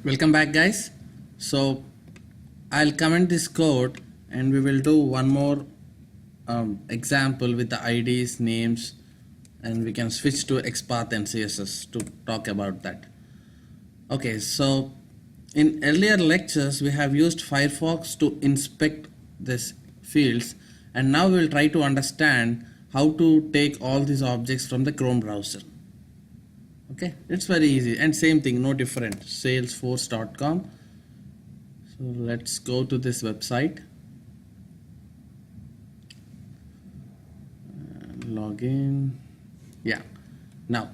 Welcome back, guys. So I'll comment this code and we will do one more example with the IDs, names, and we can switch to XPath and CSS to talk about that. Okay, so in earlier lectures we have used Firefox to inspect these fields, and now we will try to understand how to take all these objects from the Chrome browser. Okay, it's very easy and same thing, no different. Salesforce.com. So let's go to this website and log in. Yeah, now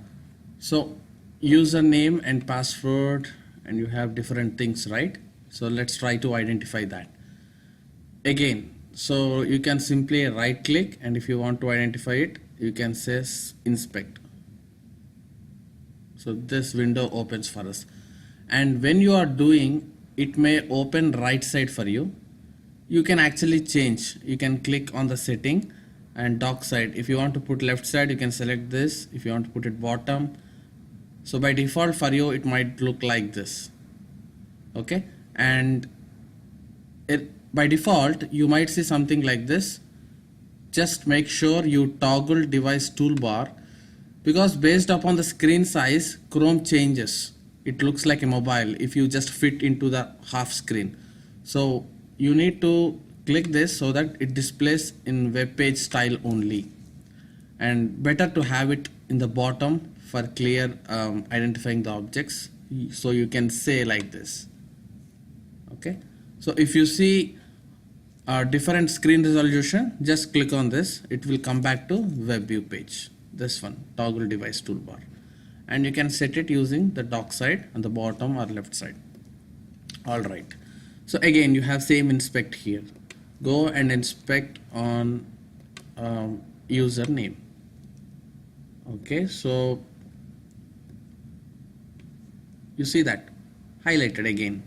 so username and password, and you have different things, right? So let's try to identify that again. So you can simply right click, and if you want to identify it, you can say inspect. So this window opens for us, and when you are doing, it may open right side for you. You can actually change. You can click on the setting and dock side. If you want to put left side, you can select this. If you want to put it bottom, so by default for you it might look like this. Okay, and by default you might see something like this. Just make sure you toggle device toolbar, because based upon the screen size, Chrome changes. It looks like a mobile if you just fit into the half screen. So you need to click this so that it displays in web page style only, and better to have it in the bottom for clear identifying the objects. So you can say like this. Okay, so if you see a different screen resolution, just click on this. It will come back to web view page. This one, toggle device toolbar, and you can set it using the dock side on the bottom or left side. All right, so again you have same inspect here. Go and inspect on username. Okay, so you see that highlighted again,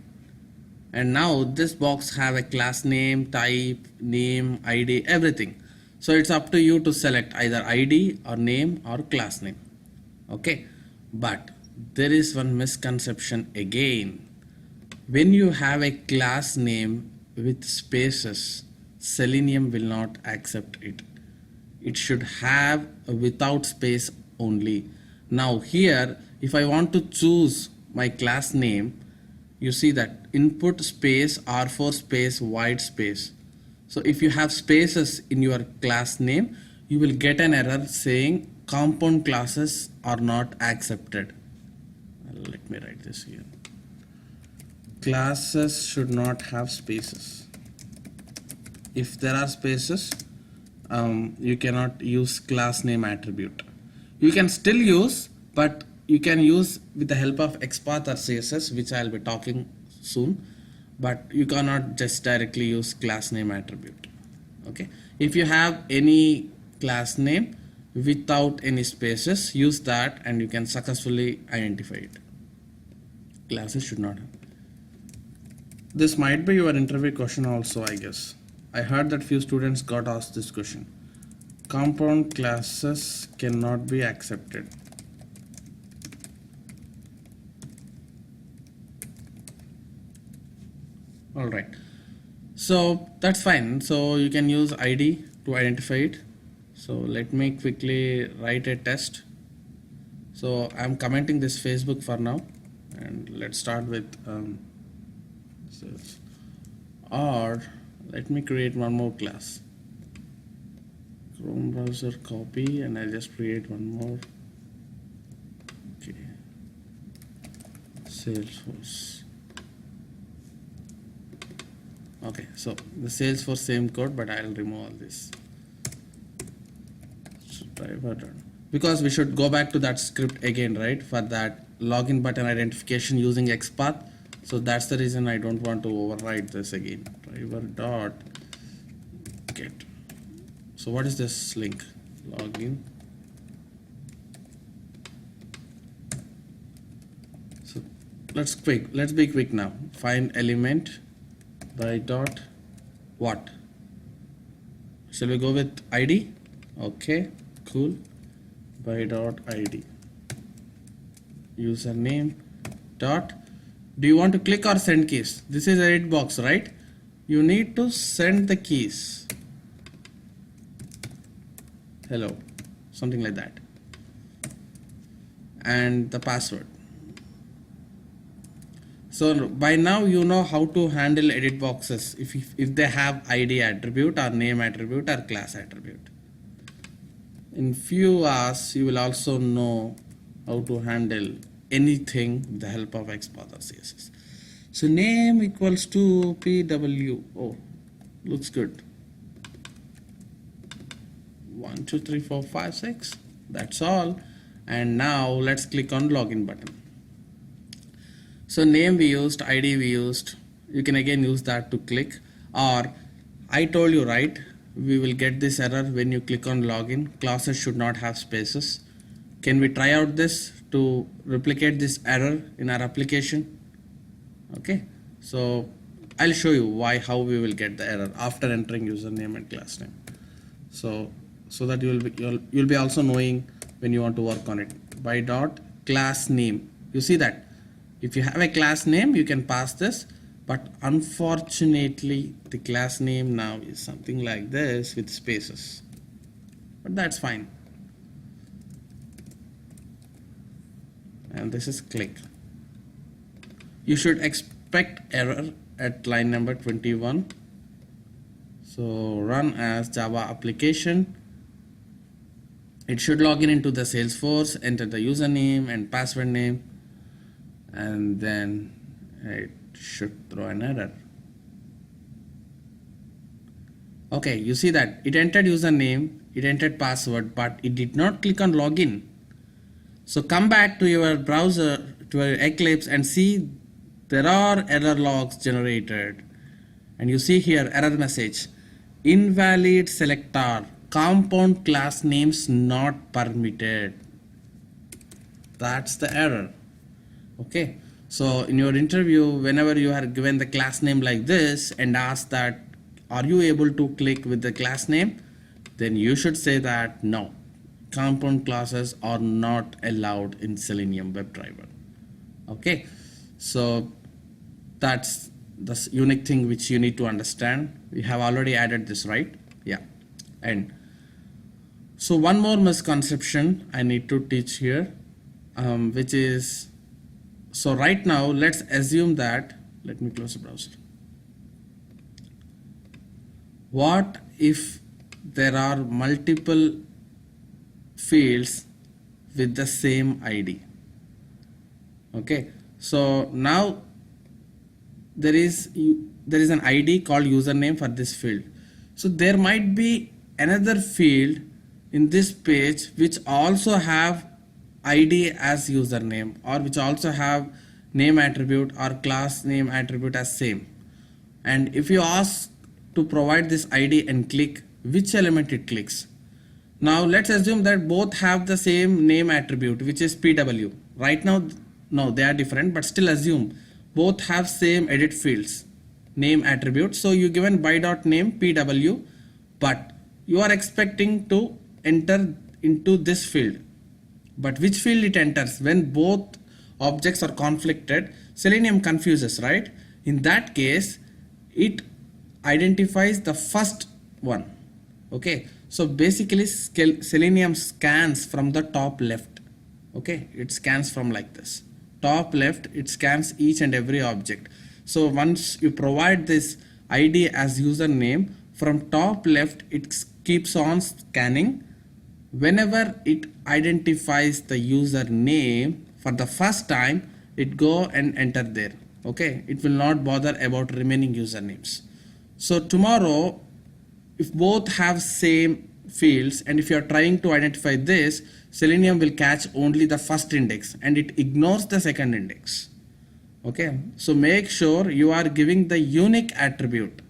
and now this box have a class name, type, name, ID, everything. So it's up to you to select either ID or name or class name. Okay, but there is one misconception again. When you have a class name with spaces, Selenium will not accept it. It should have a without space only. Now here, if I want to choose my class name, you see that input space R4 space white space. So if you have spaces in your class name, you will get an error saying compound classes are not accepted. Let me write this here. Classes should not have spaces. If there are spaces, you cannot use class name attribute. You can still use, but you can use with the help of XPath or CSS, which I'll be talking soon. But you cannot just directly use class name attribute. Okay, if you have any class name without any spaces, use that and you can successfully identify it. Classes should not have. This might be your interview question also, I guess. I heard that few students got asked this question. Compound classes cannot be accepted. All right, so that's fine. So you can use ID to identify it. So let me quickly write a test. So I'm commenting this Facebook for now, and let's start with or let me create one more class. Chrome browser copy, and I'll just create one more. Okay, Salesforce. Okay, so the Salesforce same code, but I'll remove all this. Because we should go back to that script again, right, for that login button identification using XPath. So that's the reason I don't want to override this again. Driver dot get. So what is this link? Login. So let's be quick now. Find element by dot what? Shall we go with ID? Okay, cool. By dot ID. Username dot Do you want to click or send keys? This is edit box, right? You need to send the keys. Hello, something like that. And the password. So by now you know how to handle edit boxes if they have ID attribute or name attribute or class attribute. In few hours you will also know how to handle anything with the help of XPath or CSS. So name equals to PW. Oh, looks good. 1 2 3 4 5 6. That's all. And now let's click on login button. So name we used, ID we used. You can again use that to click, or I told you, right, we will get this error when you click on login. Classes should not have spaces. Can we try out this to replicate this error in our application? Okay, so I'll show you how we will get the error after entering username and class name. So that you'll be also knowing when you want to work on it. By dot class name, you see that if you have a class name you can pass this, but unfortunately the class name now is something like this with spaces, but that's fine. And this is click. You should expect error at line number 21. So run as Java application. It should log into the Salesforce, enter the username and password name, and then it should throw an error. Okay, you see that it entered username, it entered password, but it did not click on login. So come back to your browser, to your Eclipse, and see there are error logs generated. And you see here error message, invalid selector, compound class names not permitted. That's the error. Okay, so in your interview, whenever you are given the class name like this and asked that are you able to click with the class name, then you should say that no, compound classes are not allowed in Selenium WebDriver. Okay, so that's the unique thing which you need to understand. We have already added this, right? Yeah. And so one more misconception I need to teach here, which is, so right now let's assume that, let me close the browser. What if there are multiple fields with the same ID? Okay, so now there is an ID called username for this field. So there might be another field in this page which also have ID as username, or which also have name attribute or class name attribute as same. And if you ask to provide this ID and click, which element it clicks? Now let's assume that both have the same name attribute, which is PW. Right now, no, they are different, but still assume both have same edit fields, name attribute. So you given by dot name PW, but you are expecting to enter into this field. But which field it enters? When both objects are conflicted, Selenium confuses, right? In that case, it identifies the first one. Okay, so basically Selenium scans from the top left. Okay, it scans from like this. Top left, it scans each and every object. So once you provide this ID as username, from top left it keeps on scanning. Whenever it identifies the username for the first time, it go and enter there. Okay, it will not bother about remaining usernames. So tomorrow, if both have same fields and if you are trying to identify this, Selenium will catch only the first index and it ignores the second index. Okay, so make sure you are giving the unique attribute.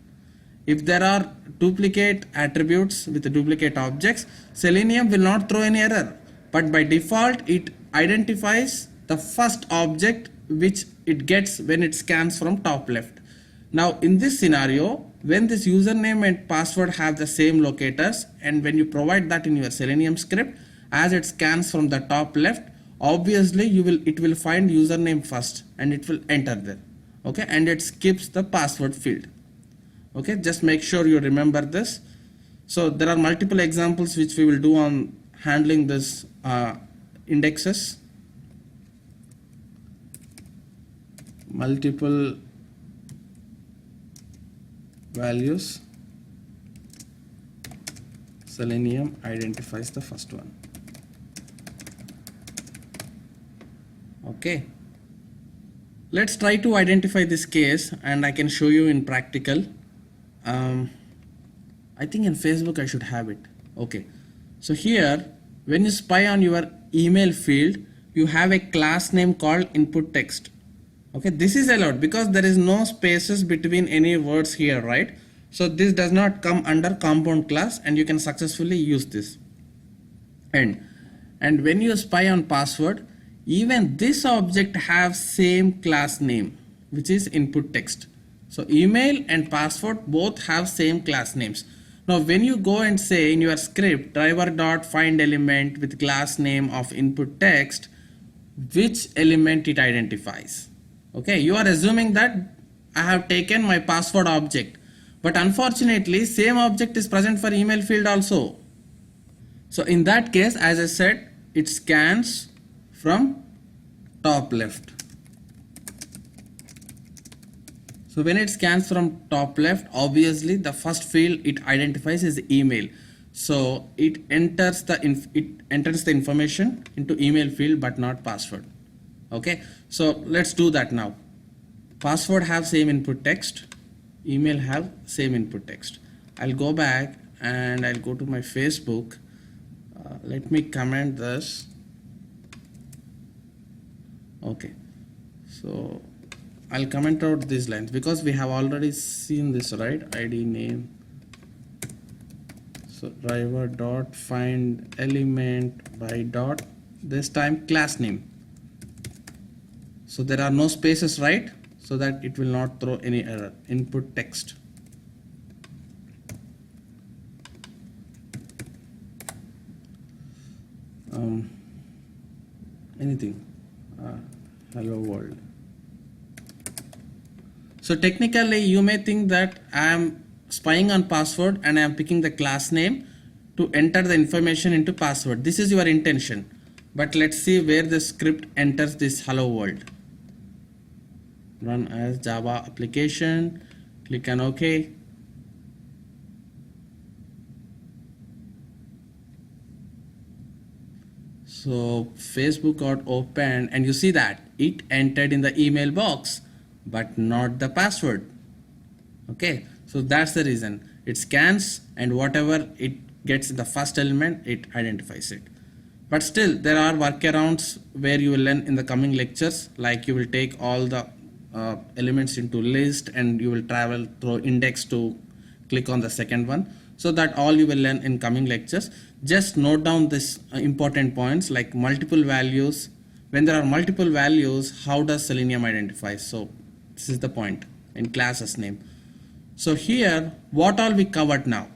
If there are duplicate attributes with the duplicate objects, Selenium will not throw any error, but by default it identifies the first object which it gets when it scans from top left. Now in this scenario, when this username and password have the same locators, and when you provide that in your Selenium script, as it scans from the top left, obviously it will find username first and it will enter there. Okay, and it skips the password field. Okay, just make sure you remember this. So there are multiple examples which we will do on handling this indexes. Multiple values. Selenium identifies the first one. Okay, let's try to identify this case and I can show you in practical. I think in Facebook I should have it. Okay, so here when you spy on your email field, you have a class name called input text. Okay, this is allowed because there is no spaces between any words here, right? So this does not come under compound class and you can successfully use this. And when you spy on password, even this object have same class name, which is input text. So email and password both have same class names. Now when you go and say in your script driver.find element with class name of input text, which element it identifies? Okay, you are assuming that I have taken my password object, but unfortunately same object is present for email field also. So in that case, as I said, it scans from top left. So when it scans from top left, obviously the first field it identifies is email. So it enters the information into email field but not password. Okay, so let's do that now. Password have same input text, email have same input text. I'll go back and I'll go to my Facebook. Let me comment this. Okay, so I'll comment out these lines because we have already seen this, right? ID name. So driver dot find element by dot, this time class name. So there are no spaces, right? So that it will not throw any error. Input text. Anything. Hello world. So technically you may think that I am spying on password and I am picking the class name to enter the information into password. This is your intention. But let's see where the script enters this hello world. Run as Java application, click on OK. So Facebook got opened and you see that it entered in the email box but not the password. Okay, so that's the reason. It scans and whatever it gets the first element, it identifies it. But still there are workarounds where you will learn in the coming lectures, like you will take all the elements into list and you will travel through index to click on the second one. So that all you will learn in coming lectures. Just note down this important points like multiple values. When there are multiple values, how does Selenium identify? So this is the point in classes name. So here what all we covered now?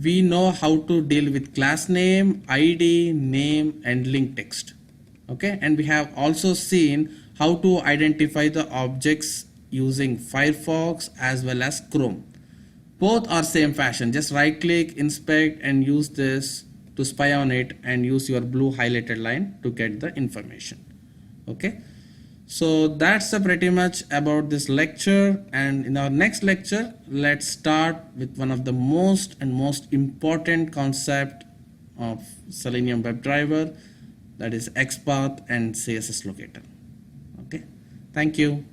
We know how to deal with class name, ID, name and link text. Okay, and we have also seen how to identify the objects using Firefox as well as Chrome. Both are same fashion. Just right click, inspect and use this to spy on it and use your blue highlighted line to get the information. Okay, so that's pretty much about this lecture, and in our next lecture let's start with one of the most important concept of Selenium WebDriver, that is XPath and CSS locator. Okay, thank you.